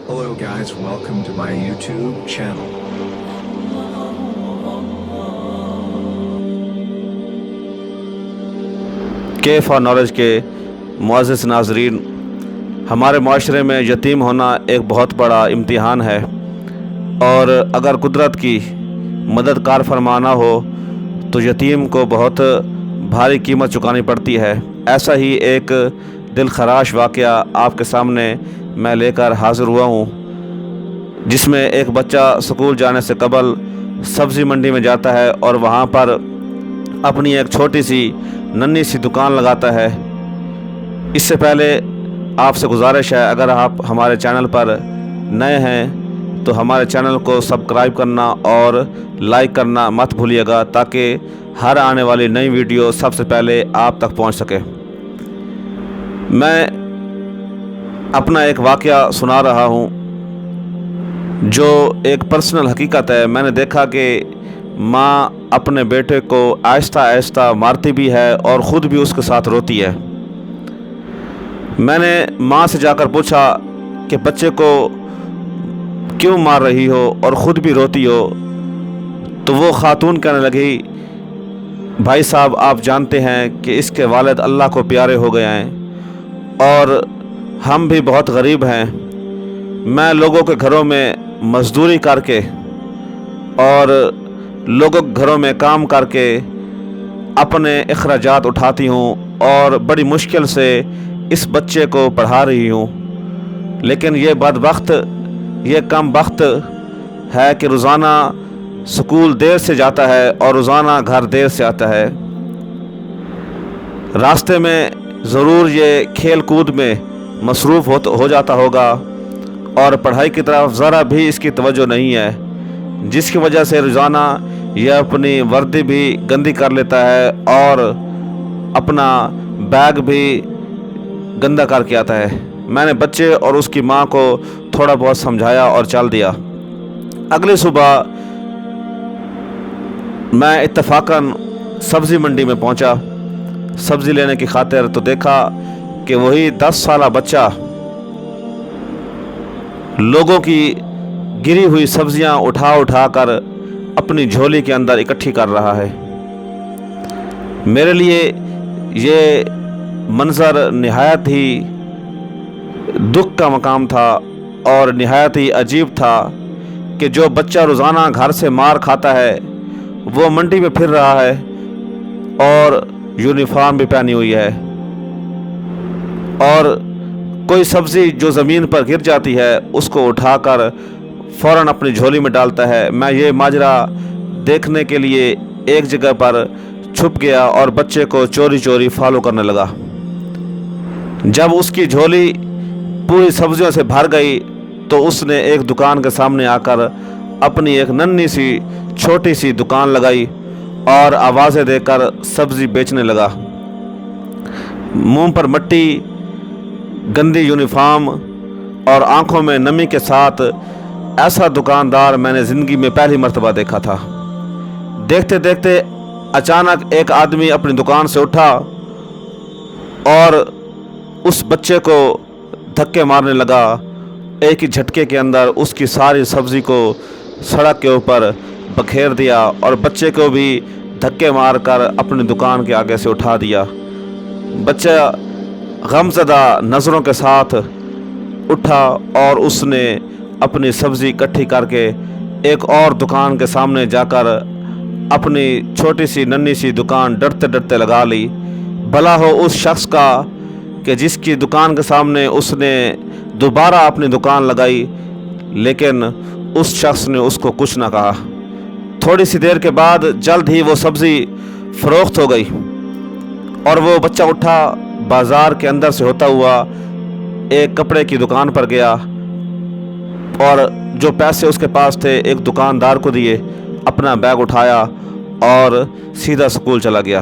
Hello guys, welcome to my YouTube channel. کے for knowledge کے معزز ناظرین، ہمارے معاشرے میں یتیم ہونا ایک بہت بڑا امتحان ہے، اور اگر قدرت کی مددگار فرمانا ہو تو یتیم کو بہت بھاری قیمت چکانی پڑتی ہے۔ ایسا ہی ایک دل خراش واقعہ آپ کے سامنے میں لے کر حاضر ہوا ہوں، جس میں ایک بچہ سکول جانے سے قبل سبزی منڈی میں جاتا ہے اور وہاں پر اپنی ایک چھوٹی سی ننھی سی دکان لگاتا ہے۔ اس سے پہلے آپ سے گزارش ہے، اگر آپ ہمارے چینل پر نئے ہیں تو ہمارے چینل کو سبسکرائب کرنا اور لائک کرنا مت بھولیے گا، تاکہ ہر آنے والی نئی ویڈیو سب سے پہلے آپ تک پہنچ سکے۔ میں اپنا ایک واقعہ سنا رہا ہوں جو ایک پرسنل حقیقت ہے۔ میں نے دیکھا کہ ماں اپنے بیٹے کو آہستہ آہستہ مارتی بھی ہے اور خود بھی اس کے ساتھ روتی ہے۔ میں نے ماں سے جا کر پوچھا کہ بچے کو کیوں مار رہی ہو اور خود بھی روتی ہو؟ تو وہ خاتون کہنے لگی، بھائی صاحب، آپ جانتے ہیں کہ اس کے والد اللہ کو پیارے ہو گئے ہیں اور ہم بھی بہت غریب ہیں۔ میں لوگوں کے گھروں میں مزدوری کر کے اور لوگوں کے گھروں میں کام کر کے اپنے اخراجات اٹھاتی ہوں اور بڑی مشکل سے اس بچے کو پڑھا رہی ہوں، لیکن یہ بدبخت، یہ کم بخت ہے کہ روزانہ سکول دیر سے جاتا ہے اور روزانہ گھر دیر سے آتا ہے۔ راستے میں ضرور یہ کھیل کود میں مصروف ہو جاتا ہوگا اور پڑھائی کی طرف ذرا بھی اس کی توجہ نہیں ہے، جس کی وجہ سے روزانہ یہ اپنی وردی بھی گندی کر لیتا ہے اور اپنا بیگ بھی گندا کر کے آتا ہے۔ میں نے بچے اور اس کی ماں کو تھوڑا بہت سمجھایا اور چل دیا۔ اگلی صبح میں اتفاقاً سبزی منڈی میں پہنچا سبزی لینے کی خاطر، تو دیکھا کہ وہی 10 سالہ بچہ لوگوں کی گری ہوئی سبزیاں اٹھا اٹھا کر اپنی جھولی کے اندر اکٹھی کر رہا ہے۔ میرے لیے یہ منظر نہایت ہی دکھ کا مقام تھا اور نہایت ہی عجیب تھا کہ جو بچہ روزانہ گھر سے مار کھاتا ہے وہ منڈی میں پھر رہا ہے اور یونیفارم بھی پہنی ہوئی ہے، اور کوئی سبزی جو زمین پر گر جاتی ہے اس کو اٹھا کر فوراً اپنی جھولی میں ڈالتا ہے۔ میں یہ ماجرا دیکھنے کے لیے ایک جگہ پر چھپ گیا اور بچے کو چوری چوری فالو کرنے لگا۔ جب اس کی جھولی پوری سبزیوں سے بھر گئی تو اس نے ایک دکان کے سامنے آ کر اپنی ایک ننھی سی چھوٹی سی دکان لگائی اور آوازیں دے کر سبزی بیچنے لگا۔ منہ پر مٹی، گندی یونیفارم اور آنکھوں میں نمی کے ساتھ ایسا دکاندار میں نے زندگی میں پہلی مرتبہ دیکھا تھا۔ دیکھتے دیکھتے اچانک ایک آدمی اپنی دکان سے اٹھا اور اس بچے کو دھکے مارنے لگا۔ ایک ہی جھٹکے کے اندر اس کی ساری سبزی کو سڑک کے اوپر بکھیر دیا اور بچے کو بھی دھکے مار کر اپنی دکان کے آگے سے اٹھا دیا۔ بچہ غمزدہ نظروں کے ساتھ اٹھا اور اس نے اپنی سبزی اکٹھی کر کے ایک اور دکان کے سامنے جا کر اپنی چھوٹی سی ننھی سی دکان ڈرتے ڈرتے لگا لی۔ بھلا ہو اس شخص کا کہ جس کی دکان کے سامنے اس نے دوبارہ اپنی دکان لگائی، لیکن اس شخص نے اس کو کچھ نہ کہا۔ تھوڑی سی دیر کے بعد جلد ہی وہ سبزی فروخت ہو گئی اور وہ بچہ اٹھا، بازار کے اندر سے ہوتا ہوا ایک کپڑے کی دکان پر گیا اور جو پیسے اس کے پاس تھے ایک دکاندار کو دیے، اپنا بیگ اٹھایا اور سیدھا سکول چلا گیا۔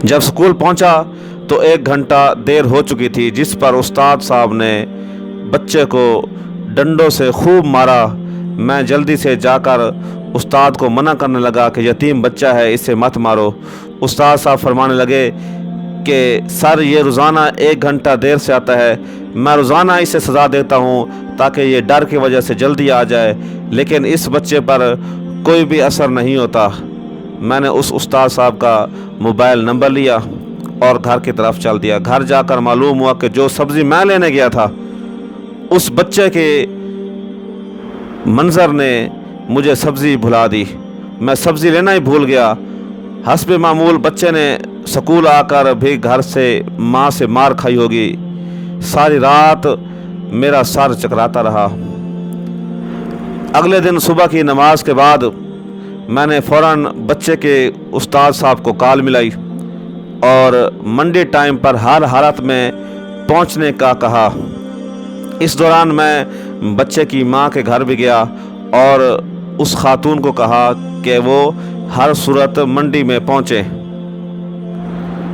جب سکول پہنچا تو 1 گھنٹہ دیر ہو چکی تھی، جس پر استاد صاحب نے بچے کو ڈنڈوں سے خوب مارا۔ میں جلدی سے جا کر استاد کو منع کرنے لگا کہ یتیم بچہ ہے، اسے مت مارو۔ استاد صاحب فرمانے لگے کہ سر، یہ روزانہ 1 گھنٹہ دیر سے آتا ہے، میں روزانہ اسے سزا دیتا ہوں تاکہ یہ ڈر کی وجہ سے جلدی آ جائے، لیکن اس بچے پر کوئی بھی اثر نہیں ہوتا۔ میں نے اس استاد صاحب کا موبائل نمبر لیا اور گھر کی طرف چل دیا۔ گھر جا کر معلوم ہوا کہ جو سبزی میں لینے گیا تھا، اس بچے کے منظر نے مجھے سبزی بھلا دی۔ میں سبزی لینا ہی بھول گیا۔ حسب معمول بچے نے سکول آ کر بھی گھر سے ماں سے مار کھائی ہوگی۔ ساری رات میرا سر چکراتا رہا۔ اگلے دن صبح کی نماز کے بعد میں نے فوراً بچے کے استاد صاحب کو کال ملائی اور منڈے ٹائم پر ہر حالت میں پہنچنے کا کہا۔ اس دوران میں بچے کی ماں کے گھر بھی گیا اور اس خاتون کو کہا کہ وہ ہر صورت منڈی میں پہنچے۔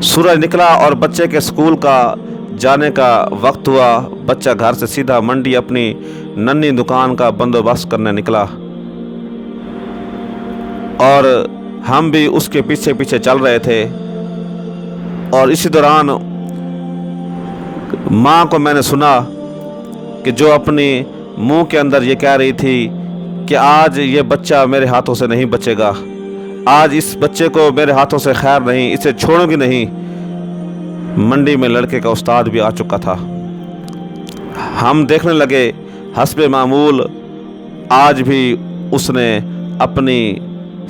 سورج نکلا اور بچے کے سکول کا جانے کا وقت ہوا۔ بچہ گھر سے سیدھا منڈی اپنی ننھی دکان کا بندوبست کرنے نکلا اور ہم بھی اس کے پیچھے پیچھے چل رہے تھے۔ اور اسی دوران ماں کو میں نے سنا کہ جو اپنی منہ کے اندر یہ کہہ رہی تھی کہ آج یہ بچہ میرے ہاتھوں سے نہیں بچے گا، آج اس بچے کو میرے ہاتھوں سے خیر نہیں، اسے چھوڑوں گی نہیں۔ منڈی میں لڑکے کا استاد بھی آ چکا تھا۔ ہم دیکھنے لگے، حسب معمول آج بھی اس نے اپنی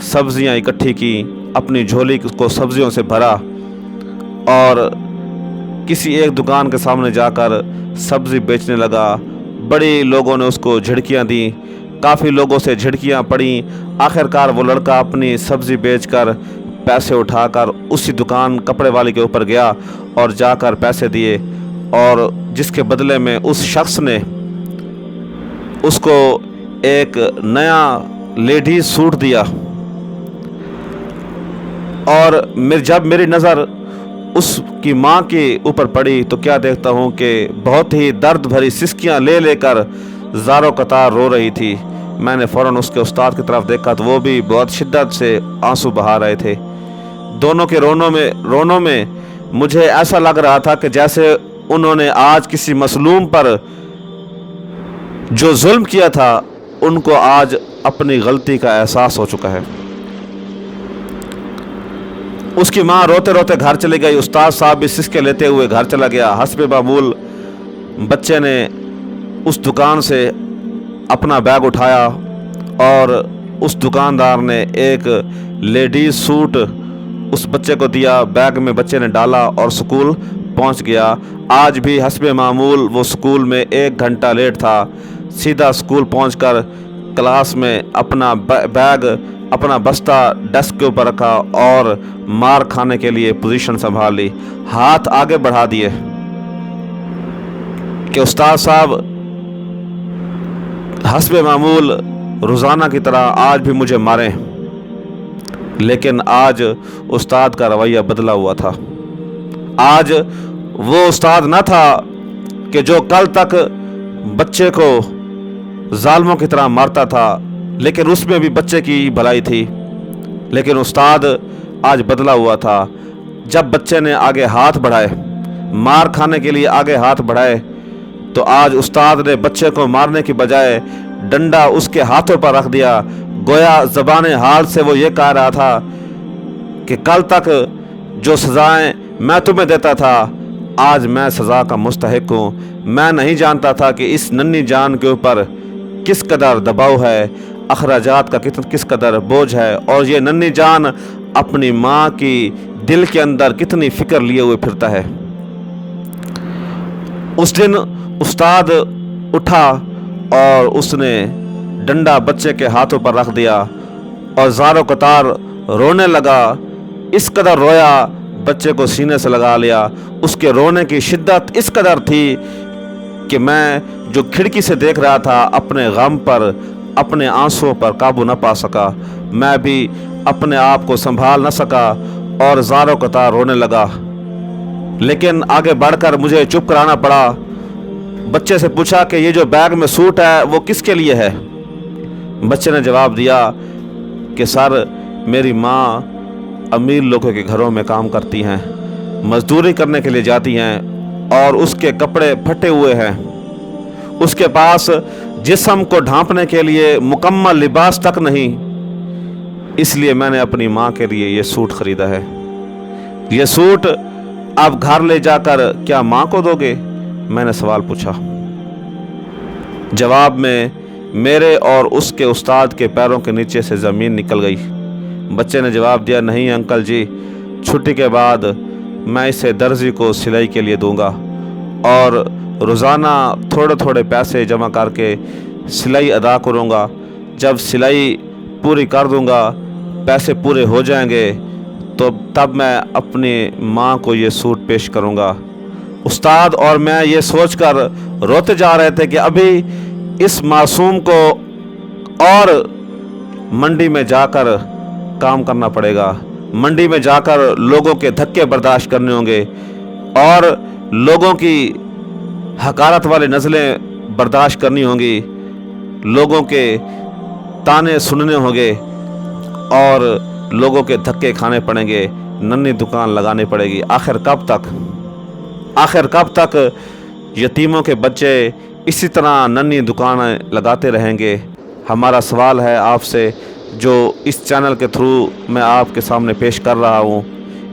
سبزیاں اکٹھی کی، اپنی جھولی کو سبزیوں سے بھرا اور کسی ایک دکان کے سامنے جا کر سبزی بیچنے لگا۔ بڑی لوگوں نے اس کو جھڑکیاں دیں، کافی لوگوں سے جھڑکیاں پڑیں۔ آخرکار وہ لڑکا اپنی سبزی بیچ کر پیسے اٹھا کر اسی دکان کپڑے والے کے اوپر گیا اور جا کر پیسے دیے، اور جس کے بدلے میں اس شخص نے اس کو ایک نیا لیڈیز سوٹ دیا۔ اور جب میری نظر اس کی ماں کے اوپر پڑی تو کیا دیکھتا ہوں کہ بہت ہی درد بھری سسکیاں لے لے کر زاروں قطار رو رہی تھی۔ میں نے فوراً اس کے استاد کی طرف دیکھا تو وہ بھی بہت شدت سے آنسو بہا رہے تھے۔ دونوں کے رونوں میں مجھے ایسا لگ رہا تھا کہ جیسے انہوں نے آج کسی مظلوم پر جو ظلم کیا تھا ان کو آج اپنی غلطی کا احساس ہو چکا ہے۔ اس کی ماں روتے روتے گھر چلی گئی۔ استاد صاحب بھی سسکے لیتے ہوئے گھر چلا گیا۔ حسب معمول بچے نے اس دکان سے اپنا بیگ اٹھایا اور اس دکاندار نے ایک لیڈیز سوٹ اس بچے کو دیا۔ بیگ میں بچے نے ڈالا اور سکول پہنچ گیا۔ آج بھی حسب معمول وہ سکول میں 1 گھنٹہ لیٹ تھا۔ سیدھا سکول پہنچ کر کلاس میں اپنا بیگ، اپنا بستہ ڈیسک کے اوپر رکھا اور مار کھانے کے لیے پوزیشن سنبھال لی، ہاتھ آگے بڑھا دیے کہ استاد صاحب حسب معمول روزانہ کی طرح آج بھی مجھے ماریں۔ لیکن آج استاد کا رویہ بدلا ہوا تھا۔ آج وہ استاد نہ تھا کہ جو کل تک بچے کو ظالموں کی طرح مارتا تھا، لیکن اس میں بھی بچے کی بھلائی تھی۔ لیکن استاد آج بدلا ہوا تھا۔ جب بچے نے آگے ہاتھ بڑھائے، مار کھانے کے لیے آگے ہاتھ بڑھائے، تو آج استاد نے بچے کو مارنے کی بجائے ڈنڈا اس کے ہاتھوں پر رکھ دیا۔ گویا زبان حال سے وہ یہ کہہ رہا تھا کہ کل تک جو سزائیں میں تمہیں دیتا تھا، آج میں سزا کا مستحق ہوں۔ میں نہیں جانتا تھا کہ اس ننھی جان کے اوپر کس قدر دباؤ ہے، اخراجات کا کس قدر بوجھ ہے، اور یہ ننھی جان اپنی ماں کی دل کے اندر کتنی فکر لیے ہوئے پھرتا ہے۔ اس دن استاد اٹھا اور اس نے ڈنڈا بچے کے ہاتھوں پر رکھ دیا اور زاروں قطار رونے لگا۔ اس قدر رویا، بچے کو سینے سے لگا لیا۔ اس کے رونے کی شدت اس قدر تھی کہ میں جو کھڑکی سے دیکھ رہا تھا، اپنے غم پر، اپنے آنسوؤں پر قابو نہ پا سکا۔ میں بھی اپنے آپ کو سنبھال نہ سکا اور زاروں قطار رونے لگا۔ لیکن آگے بڑھ کر مجھے چپ کرانا پڑا۔ بچے سے پوچھا کہ یہ جو بیگ میں سوٹ ہے وہ کس کے لیے ہے؟ بچے نے جواب دیا کہ سر، میری ماں امیر لوگوں کے گھروں میں کام کرتی ہیں، مزدوری کرنے کے لیے جاتی ہیں، اور اس کے کپڑے پھٹے ہوئے ہیں، اس کے پاس جسم کو ڈھانپنے کے لیے مکمل لباس تک نہیں، اس لیے میں نے اپنی ماں کے لیے یہ سوٹ خریدا ہے۔ یہ سوٹ آپ گھر لے جا کر کیا ماں کو دو گے؟ میں نے سوال پوچھا۔ جواب میں میرے اور اس کے استاد کے پیروں کے نیچے سے زمین نکل گئی۔ بچے نے جواب دیا، نہیں انکل جی، چھٹی کے بعد میں اسے درزی کو سلائی کے لیے دوں گا اور روزانہ تھوڑے تھوڑے پیسے جمع کر کے سلائی ادا کروں گا۔ جب سلائی پوری کر دوں گا، پیسے پورے ہو جائیں گے، تو تب میں اپنی ماں کو یہ سوٹ پیش کروں گا۔ استاد اور میں یہ سوچ کر روتے جا رہے تھے کہ ابھی اس معصوم کو اور منڈی میں جا کر کام کرنا پڑے گا، منڈی میں جا کر لوگوں کے دھکے برداشت کرنے ہوں گے اور لوگوں کی حقارت والی نزلیں برداشت کرنی ہوں گی، لوگوں کے تانے سننے ہوں گے اور لوگوں کے دھکے کھانے پڑیں گے، ننھی دکان لگانی پڑے گی۔ آخر کب تک یتیموں کے بچے اسی طرح ننھی دکانیں لگاتے رہیں گے؟ ہمارا سوال ہے آپ سے، جو اس چینل کے تھرو میں آپ کے سامنے پیش کر رہا ہوں۔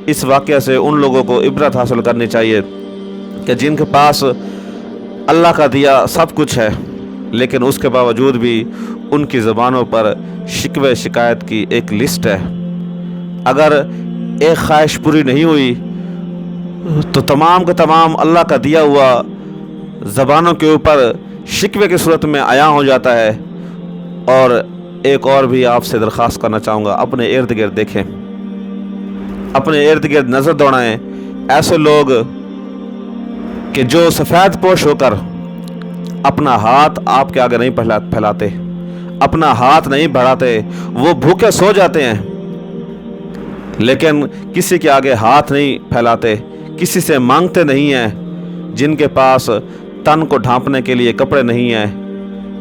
اس واقعہ سے ان لوگوں کو عبرت حاصل کرنی چاہیے کہ جن کے پاس اللہ کا دیا سب کچھ ہے، لیکن اس کے باوجود بھی ان کی زبانوں پر شکوے شکایت کی ایک لسٹ ہے۔ اگر ایک خواہش پوری نہیں ہوئی تو تمام کا تمام اللہ کا دیا ہوا زبانوں کے اوپر شکوے کی صورت میں عیاں ہو جاتا ہے۔ اور ایک اور بھی آپ سے درخواست کرنا چاہوں گا، اپنے ارد گرد دیکھیں، اپنے ارد گرد نظر دوڑائیں، ایسے لوگ کہ جو سفید پوش ہو کر اپنا ہاتھ آپ کے آگے نہیں پھیلاتے، اپنا ہاتھ نہیں بڑھاتے، وہ بھوکے سو جاتے ہیں لیکن کسی کے آگے ہاتھ نہیں پھیلاتے، کسی سے مانگتے نہیں ہیں، جن کے پاس تن کو ڈھانپنے کے لیے کپڑے نہیں ہیں،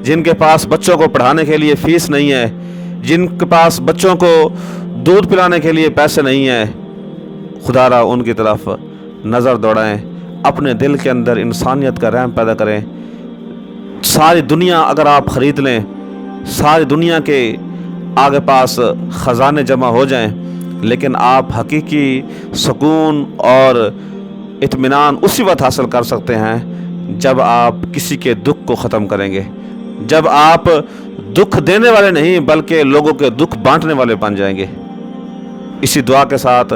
جن کے پاس بچوں کو پڑھانے کے لیے فیس نہیں ہے، جن کے پاس بچوں کو دودھ پلانے کے لیے پیسے نہیں ہیں، خدا را ان کی طرف نظر دوڑائیں، اپنے دل کے اندر انسانیت کا رحم پیدا کریں۔ ساری دنیا اگر آپ خرید لیں، ساری دنیا کے آگے پاس خزانے جمع ہو جائیں، لیکن آپ حقیقی سکون اور اطمینان اسی وقت حاصل کر سکتے ہیں جب آپ کسی کے دکھ کو ختم کریں گے، جب آپ دکھ دینے والے نہیں بلکہ لوگوں کے دکھ بانٹنے والے بن جائیں گے۔ اسی دعا کے ساتھ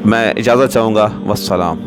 میں اجازت چاہوں گا، والسلام۔